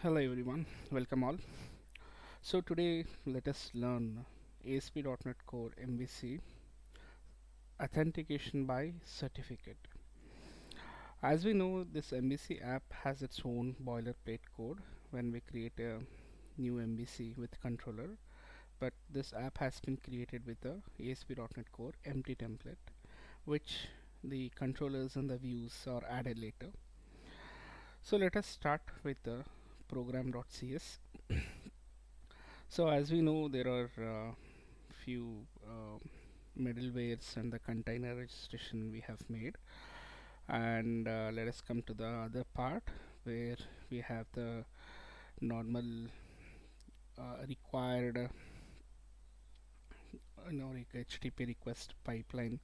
Hello everyone, welcome all. So today let us learn ASP.NET Core MVC authentication by certificate. As we know, this MVC app has its own boilerplate code when we create a new MVC with controller, but this app has been created with the ASP.NET Core empty template, which the controllers and the views are added later. So let us start with the program.cs. So as we know, there are few middlewares and the container registration we have made, and let us come to the other part where we have the normal required HTTP request pipeline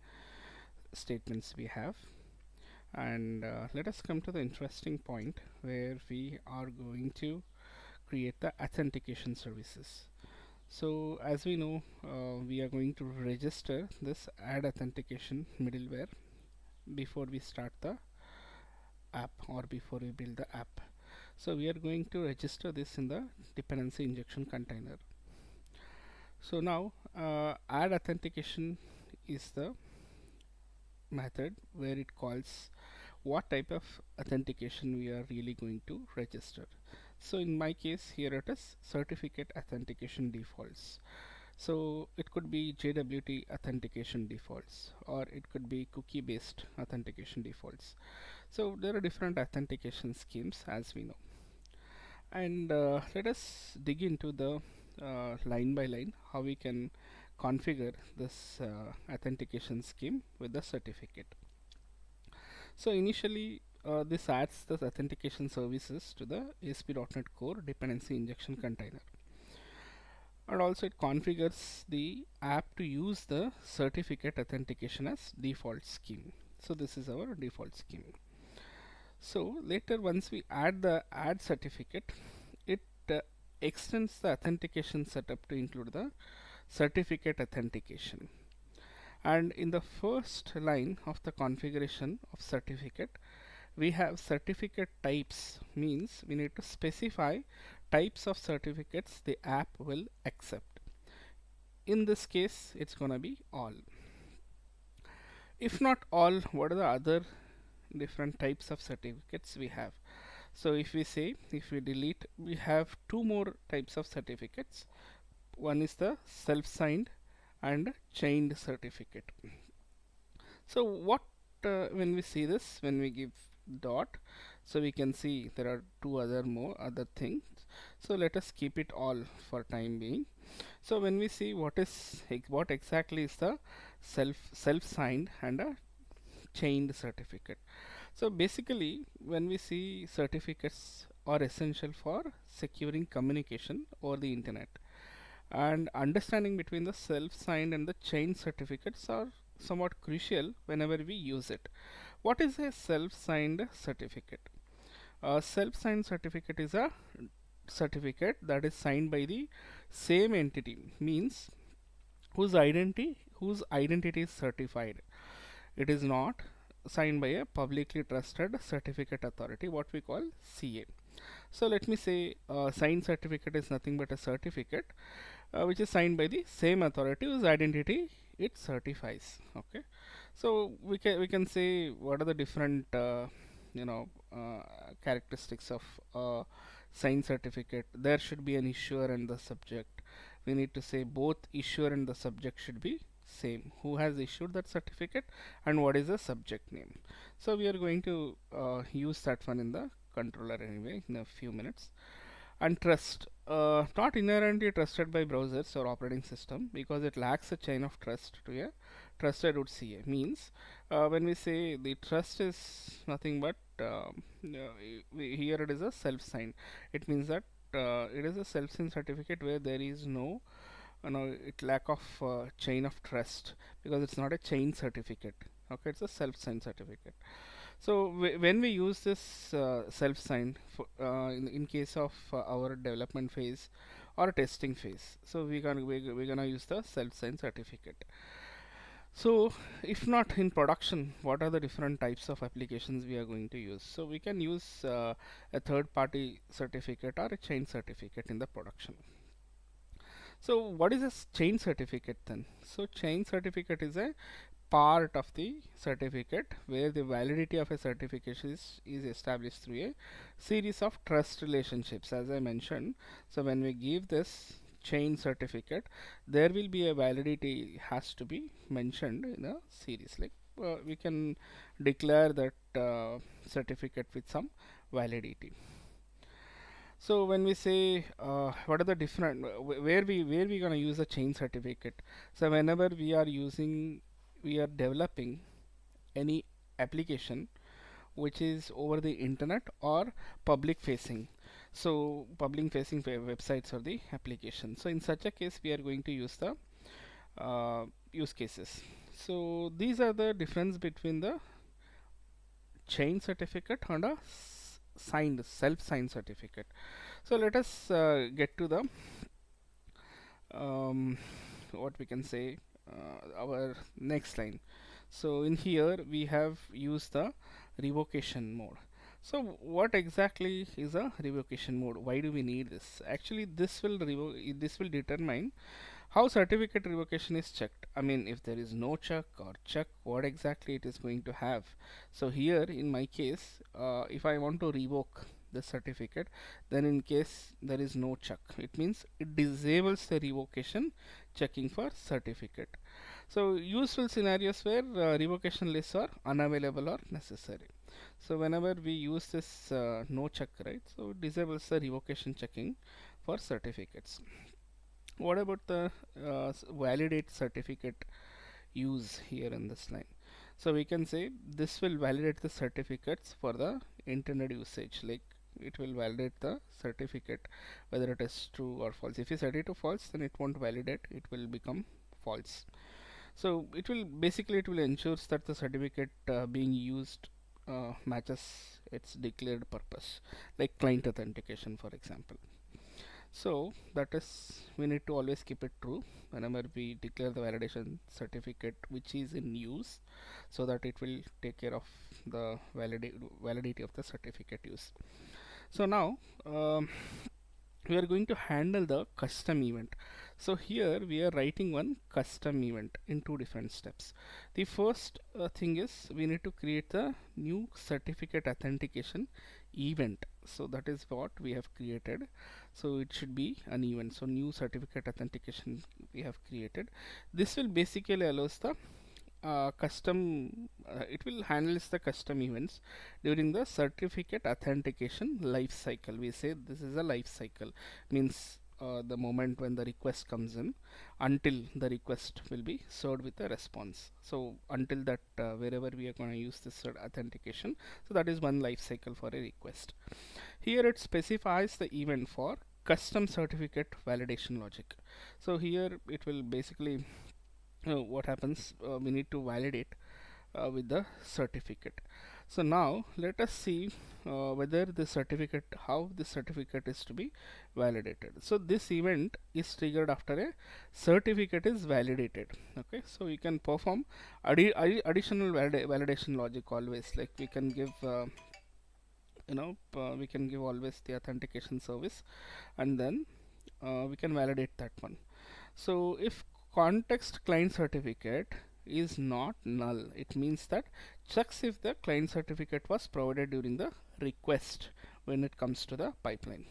statements we have. And let us come to the interesting point where we are going to create the authentication services. So as we know, we are going to register this add authentication middleware before we start the app or before we build the app. So we are going to register this in the dependency injection container. So now add authentication is the method where it calls what type of authentication we are really going to register. So in my case here it is certificate authentication defaults. So it could be JWT authentication defaults, or it could be cookie based authentication defaults. So there are different authentication schemes as we know. And let us dig into the line by line how we can configure this authentication scheme with the certificate. So initially this adds the authentication services to the ASP.NET Core dependency injection container, and also it configures the app to use the certificate authentication as default scheme. So this is our default scheme. So later, once we add the add certificate, it extends the authentication setup to include the certificate authentication. And in the first line of the configuration of certificate, we have certificate types, means we need to specify types of certificates the app will accept. In this case, it's gonna be all. If not all, what are the other different types of certificates we have? So if we say, if we delete, we have two more types of certificates. One is the self-signed and chained certificate. So what when we see this, when we give dot, so we can see there are two other things. So let us keep it all for time being. So when we see what exactly is the self-signed and a chained certificate. So basically, when we see certificates are essential for securing communication over the internet, and understanding between the self-signed and the chained certificates are somewhat crucial whenever we use it. What is a self-signed certificate? A self-signed certificate is a certificate that is signed by the same entity, means whose identity is certified. It is not signed by a publicly trusted certificate authority, what we call CA. So let me say signed certificate is nothing but a certificate which is signed by the same authority whose identity it certifies. Okay, so we can say what are the different characteristics of signed certificate. There should be an issuer and the subject. We need to say both issuer and the subject should be same, who has issued that certificate and what is the subject name. So we are going to use that one in the controller anyway in a few minutes. And trust, not inherently trusted by browsers or operating system, because it lacks a chain of trust to a trusted root CA. Means when we say the trust is nothing but here it is a self-signed. It means that it is a self-signed certificate where there is no lack of chain of trust, because it's not a chain certificate. Okay, it's a self-signed certificate. So when we use this self-signed in case of our development phase or testing phase, so we're gonna use the self-signed certificate. So if not in production, what are the different types of applications we are going to use? So we can use a third party certificate or a chain certificate in the production. So what is a chain certificate then? So chain certificate is a part of the certificate where the validity of a certification is established through a series of trust relationships, as I mentioned. So when we give this chain certificate, there will be a validity has to be mentioned in a series, like we can declare that certificate with some validity. So when we say what are the different where we gonna use a chain certificate? So whenever we are developing any application which is over the internet or public facing. So public facing websites or the application. So in such a case, we are going to use the use cases. So these are the difference between the chain certificate and a signed self-signed certificate. So let us get to the what we can say our next line. So in here we have used the revocation mode. So what exactly is a revocation mode? Why do we need this? Actually, this will determine how certificate revocation is checked. I mean, if there is no check or check, what exactly it is going to have. So here in my case, if I want to revoke the certificate, then in case there is no check, it means it disables the revocation checking for certificate. So useful scenarios where revocation lists are unavailable or necessary. So whenever we use this no check, right, so it disables the revocation checking for certificates. What about the validate certificate use here in this line? So we can say this will validate the certificates for the internet usage, like it will validate the certificate whether it is true or false. If you set it to false, then it won't validate, it will become false. So it will basically it will ensures that the certificate being used matches its declared purpose, like client authentication for example. So that is, we need to always keep it true whenever we declare the validation certificate which is in use, so that it will take care of the validity of the certificate use. So now we are going to handle the custom event. So here we are writing one custom event in two different steps. The first thing is we need to create the new certificate authentication event. So that is what we have created. So it should be an event. So new certificate authentication we have created. This will basically allows the it will handles the custom events during the certificate authentication life cycle. We say this is a life cycle, means the moment when the request comes in until the request will be served with a response. So until that wherever we are going to use this authentication, so that is one life cycle for a request. Here it specifies the event for custom certificate validation logic. So here it will basically what happens, we need to validate with the certificate. So now let us see whether the certificate, how the certificate is to be validated. So this event is triggered after a certificate is validated. Okay, so you can perform additional validation logic always, like we can give we can give always the authentication service, and then we can validate that one. So if context client certificate is not null, it means that checks if the client certificate was provided during the request when it comes to the pipeline.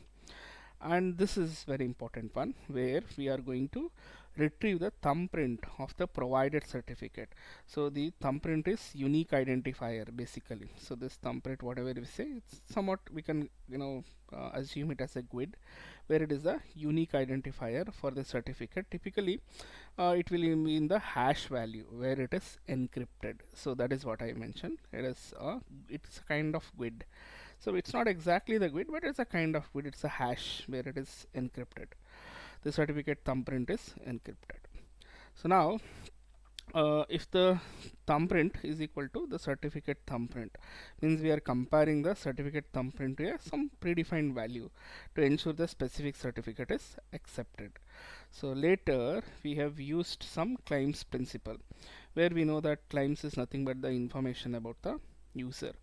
And this is very important one where we are going to retrieve the thumbprint of the provided certificate. So the thumbprint is unique identifier basically. So this thumbprint, whatever we say, it's somewhat we can assume it as a GUID, where it is a unique identifier for the certificate. Typically it will be in the hash value where it is encrypted. So that is what I mentioned, it's a kind of GUID. So it's not exactly the GUID, but it's a kind of GUID. It's a hash where it is encrypted. The certificate thumbprint is encrypted. So now if the thumbprint is equal to the certificate thumbprint, means we are comparing the certificate thumbprint to some predefined value to ensure the specific certificate is accepted. So later we have used some claims principle, where we know that claims is nothing but the information about the user.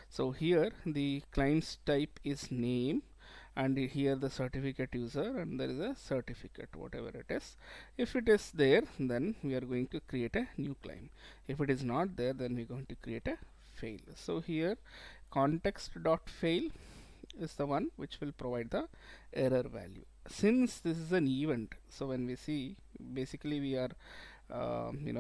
So here the claims type is name, and here the certificate user, and there is a certificate whatever it is. If it is there, then we are going to create a new claim. If it is not there, then we're going to create a fail. So here context.fail is the one which will provide the error value. Since this is an event, so when we see, basically we are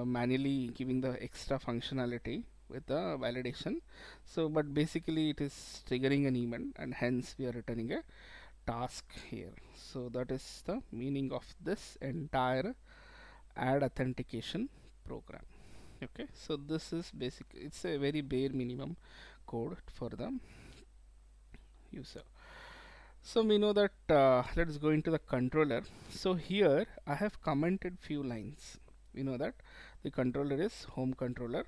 manually giving the extra functionality with the validation. So but basically it is triggering an event, and hence we are returning a task here. So that is the meaning of this entire add authentication program. Okay, so this is basic, it's a very bare minimum code for the user. So we know that, let's go into the controller. So here I have commented few lines. We know that the controller is home controller,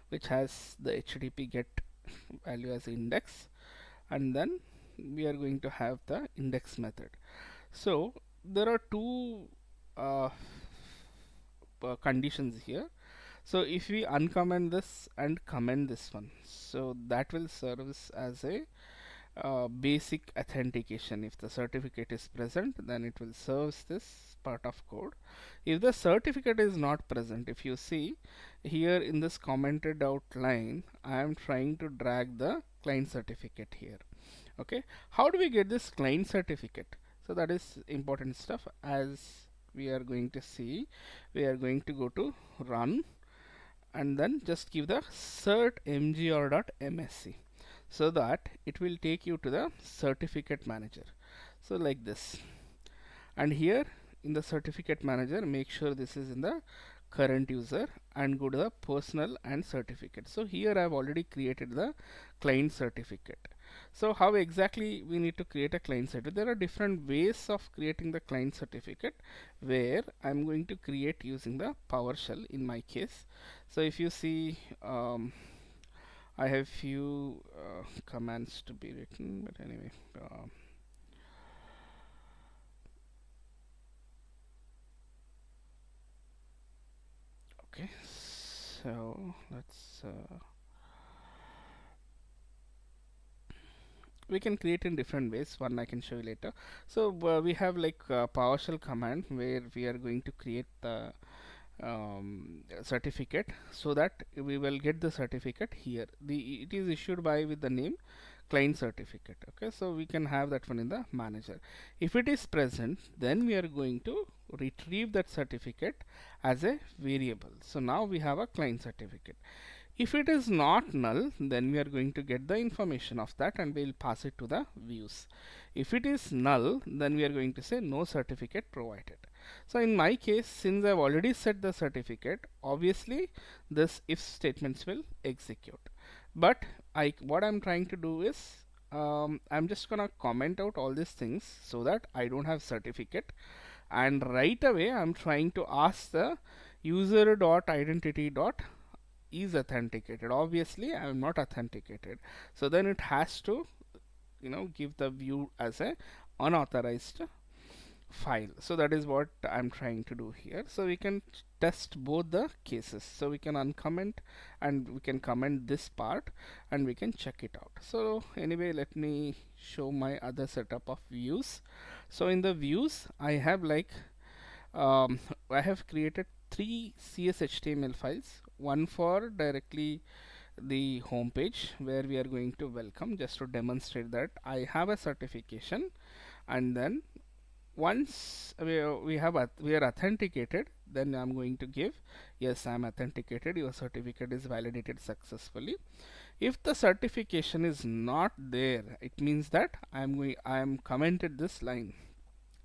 which has the HTTP get value as index, and then we are going to have the index method. So there are two conditions here. So if we uncomment this and comment this one, so that will serve as a basic authentication. If the certificate is present, then it will serve this part of code. If the certificate is not present, if you see here in this commented out line, I am trying to drag the client certificate here. Okay, how do we get this client certificate? So that is important stuff. As we are going to see, we are going to go to run, and then just give the cert mgr.msc, so that it will take you to the certificate manager. So like this, and here in the certificate manager, make sure this is in the current user, and go to the personal and certificate. So here I have already created the client certificate. So how exactly we need to create a client certificate? There are different ways of creating the client certificate, where I'm going to create using the PowerShell in my case. So if you see, I have few commands to be written, but anyway, okay, so let's we can create in different ways. One I can show you later. So we have like PowerShell command, where we are going to create the certificate, so that we will get the certificate here. It is issued by with the name client certificate. Okay, so we can have that one in the manager. If it is present, then we are going to retrieve that certificate as a variable. So now we have a client certificate. If it is not null, then we are going to get the information of that, and we will pass it to the views. If it is null, then we are going to say no certificate provided. So in my case, since I've already set the certificate, obviously this if statements will execute. But what I'm trying to do is, I'm just gonna comment out all these things so that I don't have certificate, and right away I'm trying to ask the user dot identity dot is authenticated. Obviously I am not authenticated, so then it has to give the view as a unauthorized file. So that is what I'm trying to do here. So we can test both the cases. So we can uncomment, and we can comment this part, and we can check it out. So anyway, let me show my other setup of views. So in the views, I have like I have created 3 CSHTML files, one for directly the home page, where we are going to welcome, just to demonstrate that I have a certification. And then once we are authenticated, then I'm going to give yes, I'm authenticated, your certificate is validated successfully. If the certification is not there, it means that I am commented this line,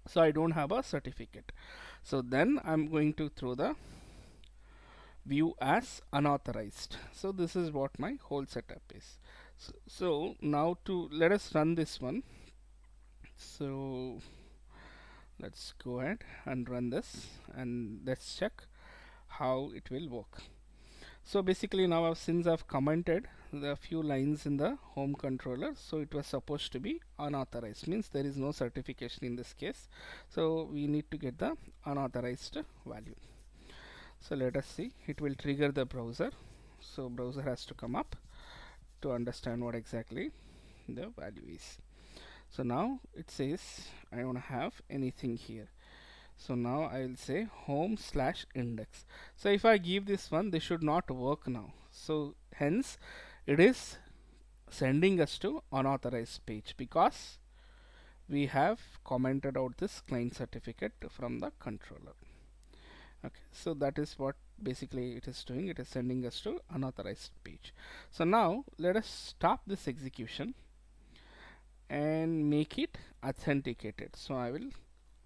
so I don't have a certificate. So then I'm going to throw the view as unauthorized. So this is what my whole setup is. So now let us run this one. So let's go ahead and run this, and let's check how it will work. So basically now since I've commented the few lines in the home controller, so it was supposed to be unauthorized, means there is no certification in this case. So we need to get the unauthorized value. So let us see, it will trigger the browser. So browser has to come up to understand what exactly the value is. So now it says I don't have anything here. So now I will say home/index. So if I give this one, this should not work now. So hence it is sending us to unauthorized page because we have commented out this client certificate from the controller. Okay, so that is what basically it is doing. It is sending us to unauthorized page. So now let us stop this execution and make it authenticated. So I will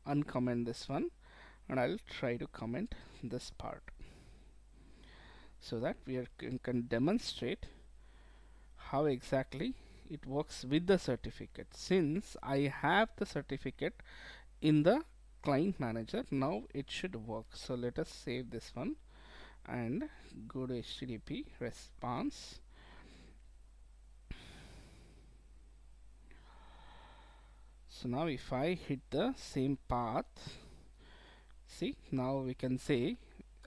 uncomment this one and I'll try to comment this part so that we can demonstrate how exactly it works with the certificate. Since I have the certificate in the client manager, now it should work. So let us save this one and go to HTTP response. So now if I hit the same path, see, now we can say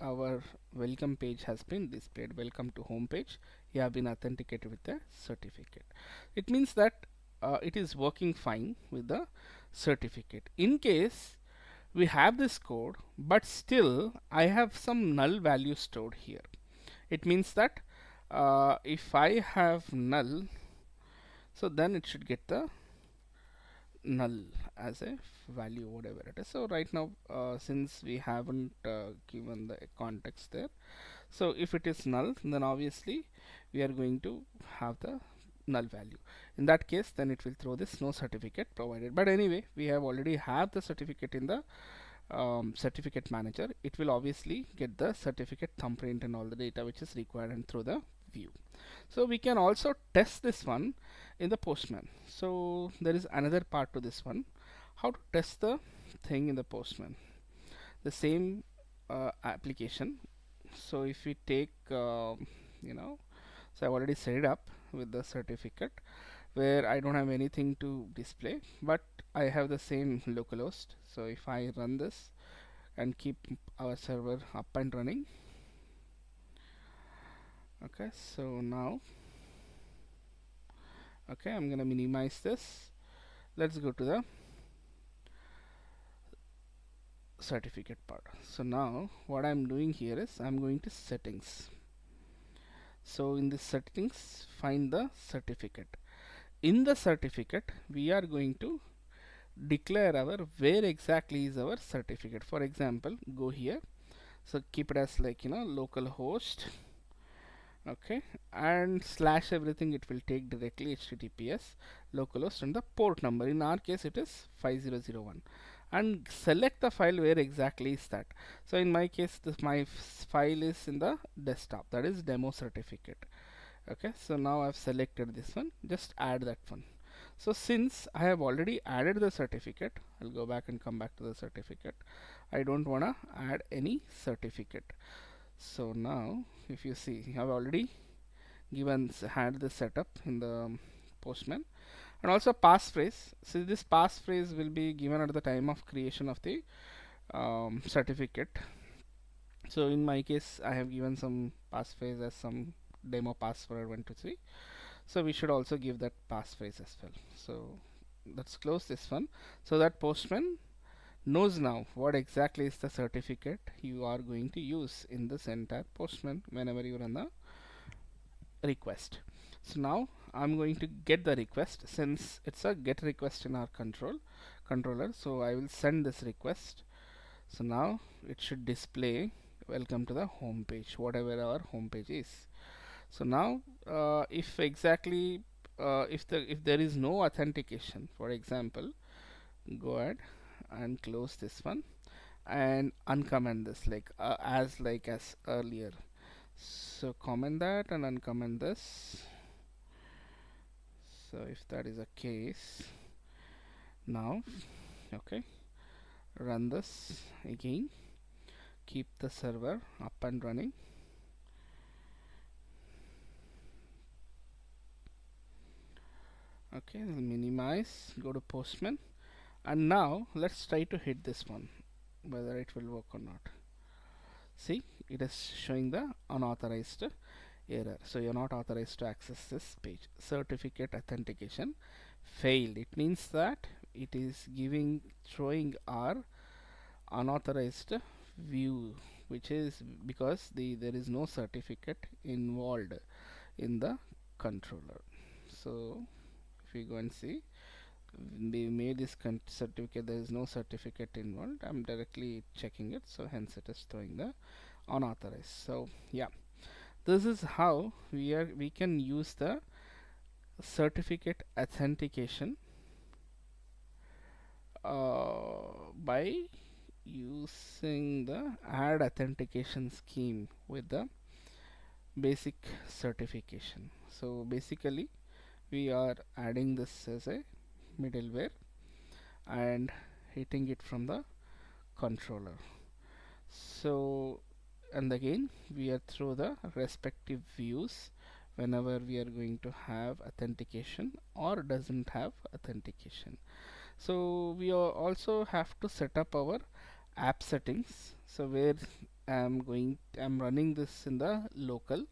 our welcome page has been displayed. Welcome to home page. You have been authenticated with the certificate. It means that it is working fine with the certificate. In case we have this code, but still I have some null value stored here. It means that if I have null, so then it should get the null as a value, whatever it is. So right now since we haven't given the context there, so if it is null, then obviously we are going to have the null value. In that case, then it will throw this no certificate provided. But anyway, we have already have the certificate in the certificate manager. It will obviously get the certificate thumbprint and all the data which is required and through the view. So we can also test this one in the Postman. So there is another part to this one, how to test the thing in the Postman. The same application. So if we take so I've already set it up with the certificate where I don't have anything to display, but I have the same localhost. So if I run this and keep our server up and running, okay, so now okay, I'm gonna minimize this. Let's go to the certificate part. So now what I'm doing here is I'm going to settings. So in the settings, find the certificate. In the certificate, we are going to declare our where exactly is our certificate. For example, go here. So keep it as like localhost. Okay, and slash everything, it will take directly HTTPS localhost and the port number. In our case, it is 5001. And select the file where exactly is that. So in my case, my file is in the desktop, that is demo certificate. Okay, so now I've selected this one, just add that one. So since I have already added the certificate, I'll go back and come back to the certificate. I don't want to add any certificate. So now if you see, I've already had the setup in the Postman. And also passphrase. So this passphrase will be given at the time of creation of the certificate. So in my case, I have given some passphrase as some demo password 123. So we should also give that passphrase as well. So let's close this one so that Postman knows now what exactly is the certificate you are going to use in this entire Postman whenever you run the request. So now I'm going to get the request. Since it's a get request in our controller, so I will send this request. So now it should display welcome to the home page, whatever our home page is. So now if exactly if there is no authentication, for example, go ahead and close this one and uncomment this like as earlier. So comment that and uncomment this. So if that is a case, now okay, run this again, keep the server up and running. Okay, we'll minimize, go to Postman, and now let's try to hit this one, whether it will work or not. See, it is showing the unauthorized error. So you're not authorized to access this page. Certificate authentication failed. It means that it is throwing our unauthorized view, which is because there is no certificate involved in the controller. So if we go and see, we made this certificate, there is no certificate involved. I'm directly checking it, so hence it is throwing the unauthorized. So yeah, this is how we can use the certificate authentication by using the add authentication scheme with the basic certification. So basically we are adding this as a middleware and hitting it from the controller. So, and again we are through the respective views whenever we are going to have authentication or doesn't have authentication. So we also have to set up our app settings. So where I'm running this in the local,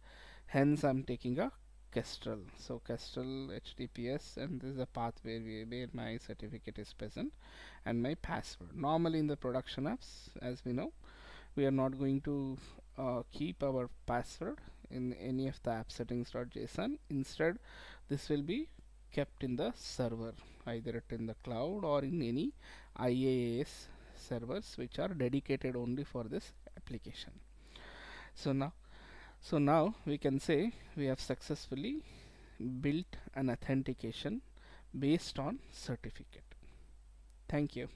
hence I'm taking a Kestrel. So Kestrel HTTPS, and this is a path where my certificate is present and my password. Normally in the production apps, as we know, we are not going to keep our password in any of the app settings.json. Instead, this will be kept in the server, either in the cloud or in any IaaS servers which are dedicated only for this application. So now we can say we have successfully built an authentication based on certificate. Thank you.